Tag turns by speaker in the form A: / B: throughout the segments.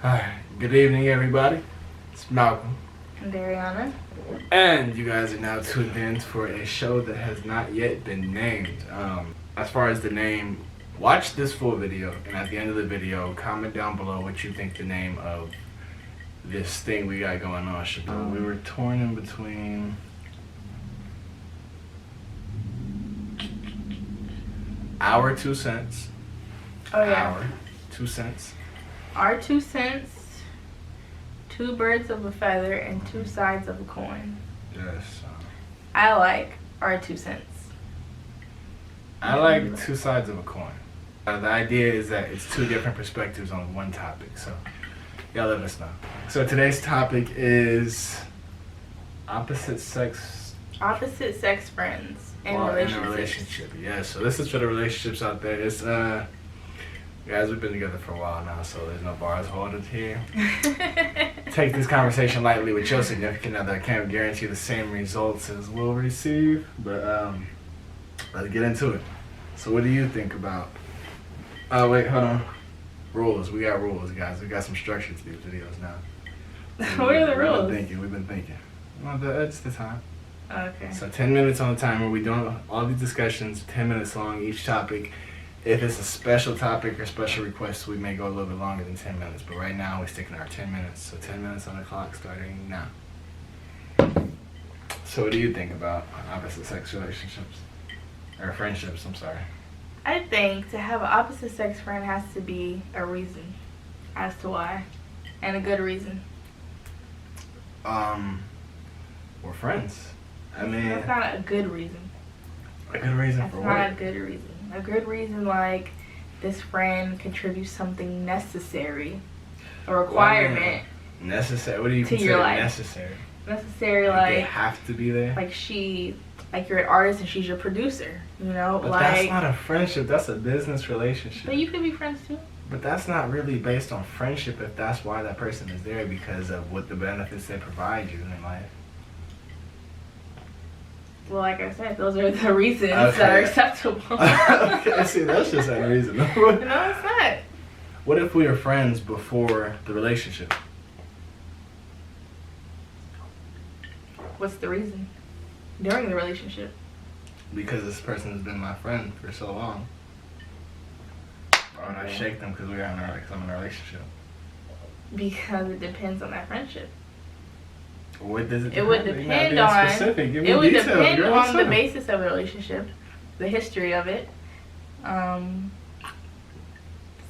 A: Hi, good evening, everybody. It's Malcolm.
B: And Yana.
A: And you guys are now tuned in for a show that has not yet been named. As far as the name, watch this full video, and at the end of the video, comment down below what you think the name of this thing we got going on should be. We were torn in between our 2 cents.
B: Oh yeah.
A: Our 2 cents.
B: Our 2 cents, 2 birds of a feather, and 2 sides of a coin.
A: Yes.
B: I like our 2 cents.
A: I like 2 sides of a coin. The idea is that it's 2 different perspectives on one topic. So, y'all let us know. So today's topic is opposite sex
B: friends and
A: in a
B: relationships.
A: relationship. Yeah. So this is for the relationships out there. It's guys, we've been together for a while now, so there's no bars holders here. Take this conversation lightly with your significant other. I can't guarantee the same results as we'll receive, but let's get into it. So what do you think about... Oh, wait, hold on. Rules. We got rules, guys. We got some structure to these videos now.
B: What are the rules?
A: We've been thinking. Well, it's the time.
B: Okay.
A: So 10 minutes on the timer. We're doing all these discussions, 10 minutes long each topic. If it's a special topic or special request, we may go a little bit longer than 10 minutes. But right now, we're sticking to our 10 minutes. So 10 minutes on the clock starting now. So what do you think about opposite sex relationships? Or friendships, I'm sorry.
B: I think to have an opposite sex friend has to be a reason as to why. And a good reason.
A: We're friends. I mean...
B: That's not a good reason.
A: A good reason
B: That's
A: for what?
B: not a good reason. A good reason, like, this friend contributes something necessary. A requirement.
A: Necessary? What do you
B: to
A: consider
B: your life.
A: necessary?
B: Necessary,
A: They
B: like
A: have to be there?
B: Like you're an artist and she's your producer, you know?
A: But
B: like,
A: that's not a friendship. That's a business relationship.
B: But you could be friends too.
A: But that's not really based on friendship if that's why that person is there, because of what the benefits they provide you in life.
B: Well, like I said, those are the reasons that are acceptable.
A: Okay, see, that's just unreasonable.
B: No, it's not.
A: What if we were friends before the relationship?
B: What's the reason? During the relationship.
A: Because this person has been my friend for so long. Why would I shake them because I'm in a relationship?
B: Because it depends on that friendship.
A: What does it depend?
B: It would depend on.
A: Specific. Give me
B: It would
A: details,
B: depend
A: girl.
B: on the basis of the relationship, the history of it, the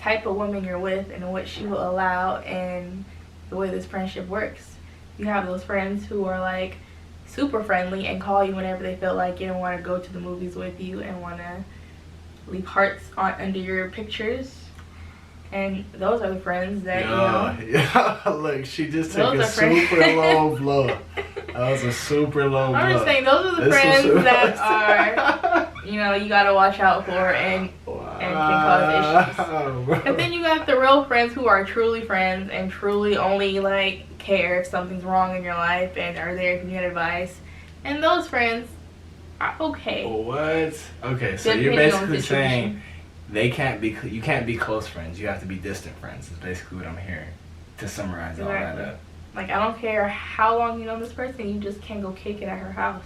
B: type of woman you're with, and what she will allow, and the way this friendship works. You have those friends who are like super friendly and call you whenever they feel like you don't want to go to the movies with you and want to leave hearts under your pictures. And those are the friends that,
A: Yeah, look, she just took a super low blow. That was a super low blow.
B: I'm just saying, those are the friends that are, you gotta watch out for and can cause issues. And then you got the real friends who are truly friends and truly only, like, care if something's wrong in your life and are there if you need advice. And those friends are okay.
A: What? Okay, so you're basically saying... you can't be close friends. You have to be distant friends. Is basically what I'm hearing. To summarize all that up.
B: Like, I don't care how long you know this person, you just can't go kick it at her house.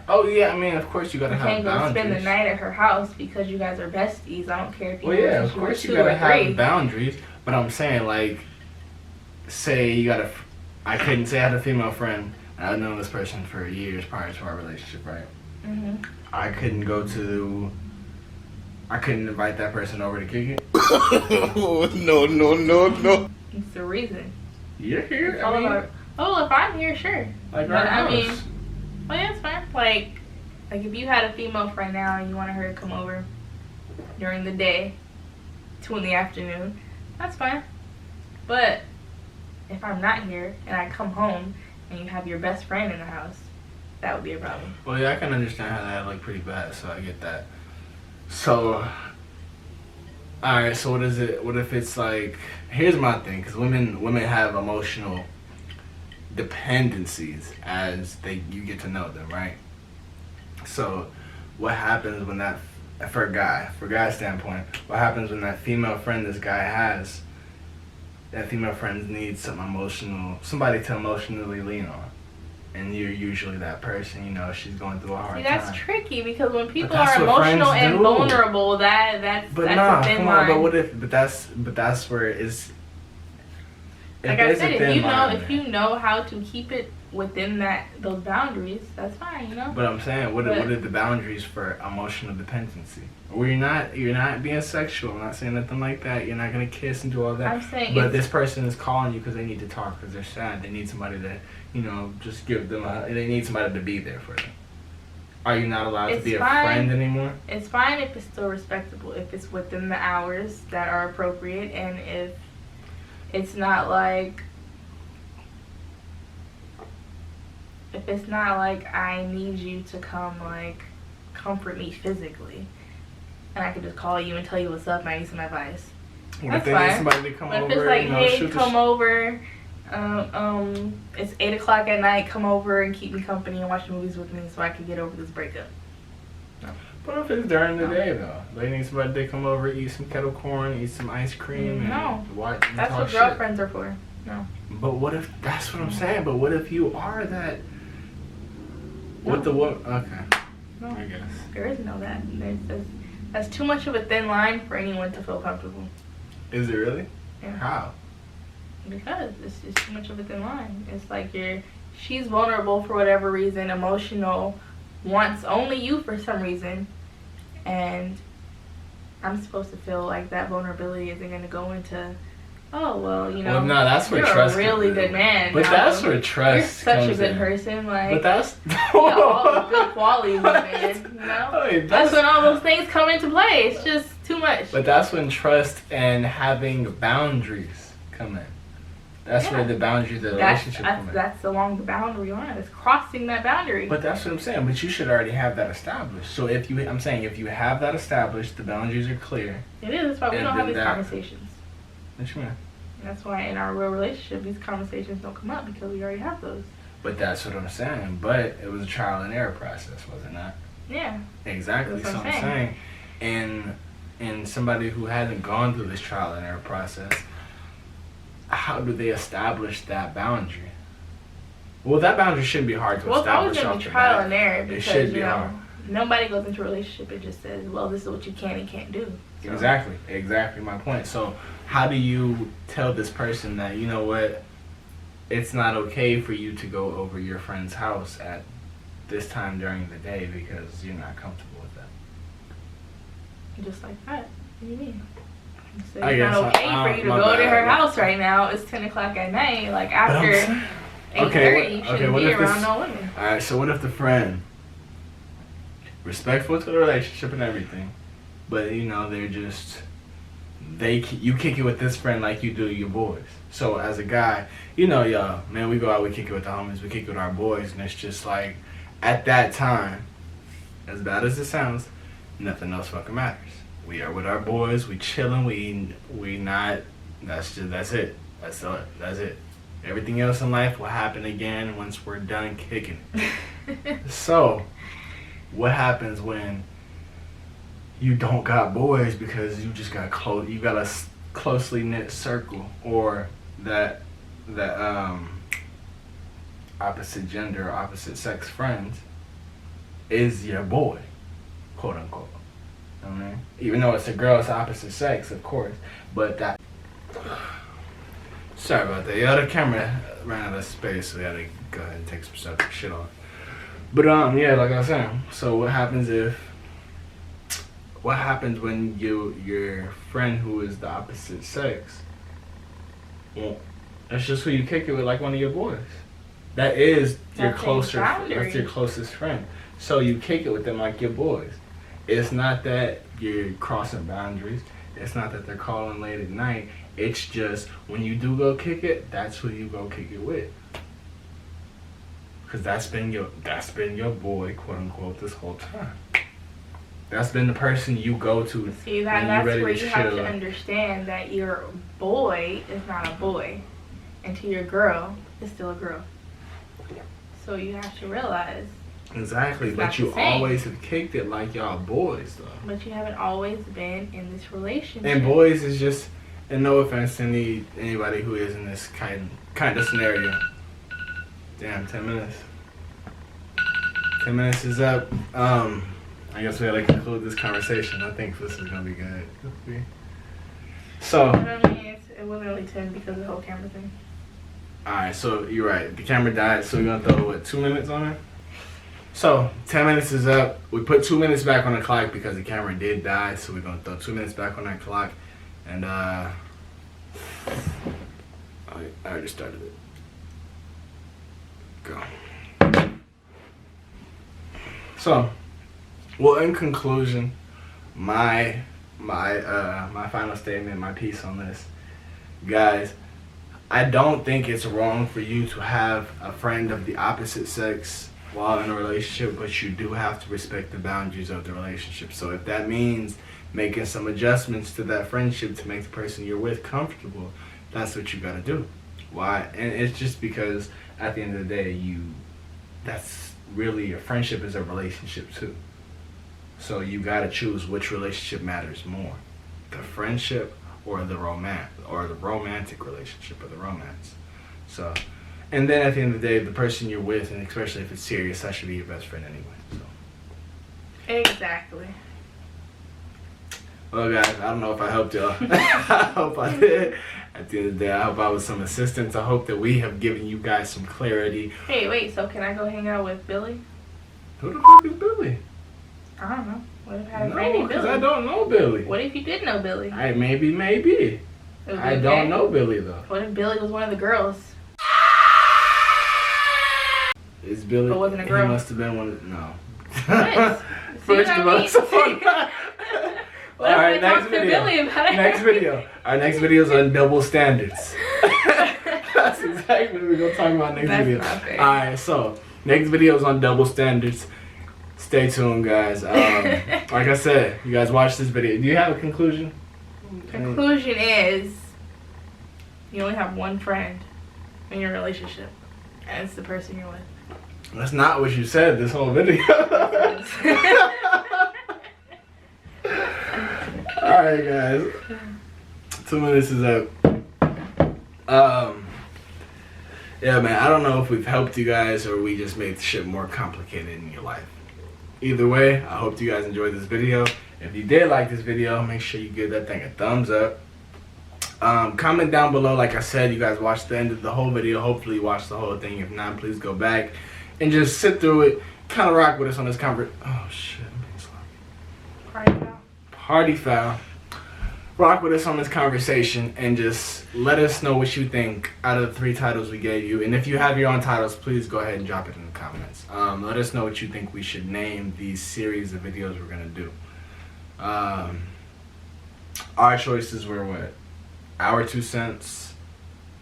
A: Oh yeah, I mean, of course you gotta have boundaries. You can't
B: go spend the night at her house because you guys are besties. I don't care if you.
A: Well, yeah, of course you gotta have boundaries. But I'm saying, like, say you got I couldn't say I had a female friend and I've known this person for years prior to our relationship, right?
B: Mhm.
A: I couldn't invite that person over to kick it. No.
B: It's the reason.
A: You're here.
B: If I'm here, sure.
A: Like,
B: but I mean, well, yeah, it's fine. Like if you had a female friend now and you wanted her to come over during the day, 2 in the afternoon, that's fine. But if I'm not here and I come home and you have your best friend in the house, that would be a problem.
A: Well, yeah, I can understand how that look pretty bad, so I get that. So, alright, so what if it's like, here's my thing, because women have emotional dependencies as you get to know them, right? So, what happens when that, for a guy's standpoint, what happens when that female friend this guy has that female friends need somebody to emotionally lean on. And you're usually that person, you know, she's going through a hard time.
B: That's tricky because when people are emotional and vulnerable, that's a thin line.
A: But that's where it's.
B: Like I said, if you know how to keep it within those boundaries, that's fine, you know.
A: But I'm saying, what are the boundaries for emotional dependency? Where you're not being sexual. I'm not saying nothing like that. You're not gonna kiss and do all that.
B: I'm saying,
A: but this person is calling you because they need to talk, because they're sad. They need somebody to, you know, just give them they need somebody to be there for them. Are you not allowed to be a friend anymore?
B: It's fine if it's still respectable, if it's within the hours that are appropriate, and if it's not like I need you to come like comfort me physically, and I could just call you and tell you what's up and I need some advice. That's fine. But if it's like, hey, come over, it's 8 o'clock at night, come over and keep me company and watch movies with me so I can get over this breakup. No.
A: What if it's during the day though? They need somebody to come over, eat some kettle corn, eat some ice cream, and watch. And
B: that's what girlfriends are for. No.
A: But what if, that's what I'm saying, but what if you are that?
B: No.
A: Okay.
B: No.
A: I guess.
B: There is no that. That's too much of a thin line for anyone to feel comfortable.
A: Is it really?
B: Yeah.
A: How?
B: Because it's just too much of a thin line. It's like she's vulnerable for whatever reason, emotional, wants only you for some reason, and I'm supposed to feel like that vulnerability isn't going to go into, oh, well, you know,
A: well, no, that's where
B: you're
A: trust
B: a really good man.
A: But that's where trust
B: You're such a good person. Like,
A: but that's
B: all the good qualities of man, you know?
A: Wait,
B: that's when all those things come into play. It's just too much.
A: But that's when trust and having boundaries come in. That's where the boundaries of the relationship come in.
B: That's along the boundary line. It's crossing that boundary.
A: But that's what I'm saying. But you should already have that established. So if you have that established, the boundaries are clear.
B: It is. That's why we don't have these conversations.
A: What you mean?
B: That's why in our real relationship, these conversations don't come up because we already have those.
A: But that's what I'm saying. But it was a trial and error process, was it not?
B: Yeah.
A: Exactly. So I'm saying, and somebody who hasn't gone through this trial and error process, how do they establish that boundary? Well, that boundary shouldn't be hard to establish.
B: Well, it's always trial and error because,
A: it should be hard.
B: Nobody goes into a relationship and just says, well, this is what you can and can't do. So.
A: Exactly my point. So how do you tell this person that, you know what, it's not okay for you to go over your friend's house at this time during the day because you're not comfortable with that?
B: Just like that. What do you mean? So it's not okay for you to go to her house right now. It's 10 o'clock at night. Like after 8:30, you shouldn't be around no women.
A: Alright, so what if the friend, respectful to the relationship and everything, but you know, they're just, you kick it with this friend like you do your boys. So as a guy, you know, y'all, man, we go out, we kick it with the homies, we kick it with our boys, and it's just like, at that time, as bad as it sounds, nothing else fucking matters. We are with our boys, we chilling, we not, that's it. That's it. Everything else in life will happen again once we're done kicking it. So, what happens when you don't got boys because you just got you got a closely knit circle, or that opposite gender, opposite sex friends is your boy, quote unquote. I mean, even though it's a girl, it's opposite sex, of course, but that. Sorry about that. Yeah, the camera ran out of space, so we had to go ahead and take some shit off. But yeah, like I was saying. So what happens when your friend who is the opposite sex? Well, that's just who you kick it with, like one of your boys. That's your closest friend. So you kick it with them like your boys. It's not that you're crossing boundaries. It's not that they're calling late at night. It's just when you do go kick it, that's who you go kick it with. Cause that's been your boy, quote unquote, this whole time. That's been the person you go to.
B: See, that's where you have to understand that your boy is not a boy, and to your girl, it's still a girl. So you have to realize.
A: Exactly, but you always have kicked it like y'all boys, though.
B: But you haven't always been in this relationship.
A: And boys is just, And no offense to anybody who is in this kind of scenario. Damn, 10 minutes. 10 minutes is up. I guess we gotta conclude this conversation. I think this is gonna be good. So.
B: I mean, it wasn't really 10 because of the whole camera thing.
A: Alright, so you're right. The camera died, so we're gonna throw, what, 2 minutes on it? So, 10 minutes is up. We put 2 minutes back on the clock because the camera did die, so we're gonna throw 2 minutes back on that clock. And, I already started it. Go. So, well, in conclusion, my final statement, my piece on this, guys, I don't think it's wrong for you to have a friend of the opposite sex while in a relationship, but you do have to respect the boundaries of the relationship. So if that means making some adjustments to that friendship to make the person you're with comfortable, that's what you gotta do. Why? And it's just because at the end of the day, that's really, a friendship is a relationship too. So you gotta choose which relationship matters more, the friendship or the romantic relationship or the romance. So, and then at the end of the day, the person you're with, and especially if it's serious, that should be your best friend anyway. So.
B: Exactly.
A: Well, guys, I don't know if I helped y'all. I hope I did. At the end of the day, I hope I was some assistance. I hope that we have given you guys some clarity.
B: Hey, wait, so can I go hang out with Billy?
A: Who the fuck is Billy?
B: I don't know. What if I had a friend named
A: because
B: Billy?
A: I don't know Billy.
B: What if you did know Billy?
A: Maybe. I don't know Billy, though.
B: What if Billy was one of the girls?
A: Is Billy?
B: But wasn't a girl.
A: He must have been one of no.
B: What?
A: First of all,
B: What
A: all
B: if
A: right,
B: I talk to Billy about it?
A: Next video. Our next video is on double standards. That's exactly what we're going to talk about next video.
B: Not fair.
A: Alright, so next video is on double standards. Stay tuned, guys. Like I said, you guys watch this video. Do you have a conclusion?
B: Conclusion is you only have one friend in your relationship, and it's the person you're with.
A: That's not what you said this whole video. Alright, guys. 2 minutes is up. Yeah, man, I don't know if we've helped you guys or we just made the shit more complicated in your life. Either way, I hope you guys enjoyed this video. If you did like this video, make sure you give that thing a thumbs up. Comment down below. Like I said, you guys watched the end of the whole video. Hopefully you watched the whole thing. If not, please go back and just sit through it. Kind of rock with us on this Oh, shit. I'm being sloppy. Party foul. Rock with us on this conversation and just let us know what you think out of the 3 titles we gave you. And if you have your own titles, please go ahead and drop it in the comments. Let us know what you think we should name these series of videos we're going to do. Our choices were what? Our 2 cents,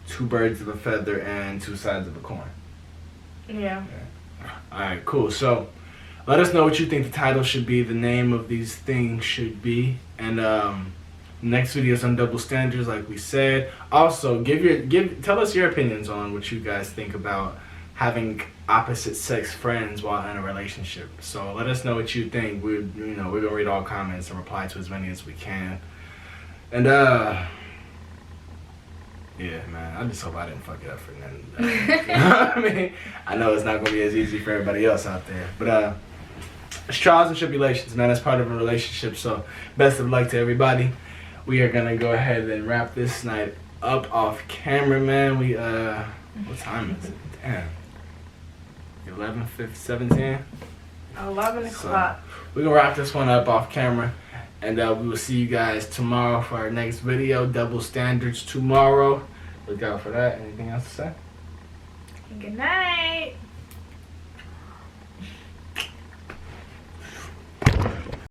A: 2 birds of a feather, and 2 sides of a coin.
B: Yeah.
A: Alright, cool. So let us know what you think the title should be, the name of these things should be. And next video is on double standards, like we said. Also, tell us your opinions on what you guys think about having opposite sex friends while in a relationship. So let us know what you think. We're gonna read all comments and reply to as many as we can. And yeah, man, I just hope I didn't fuck it up for nothing. I mean, I know it's not gonna be as easy for everybody else out there, but it's trials and tribulations, man. That's part of a relationship. So best of luck to everybody. We are gonna go ahead and wrap this night up off camera, man. What time is it? Damn. 11:17.
B: 11 o'clock.
A: We're gonna wrap this one up off camera, and we will see you guys tomorrow for our next video. Double standards tomorrow. Look out for that. Anything else to say?
B: Good night.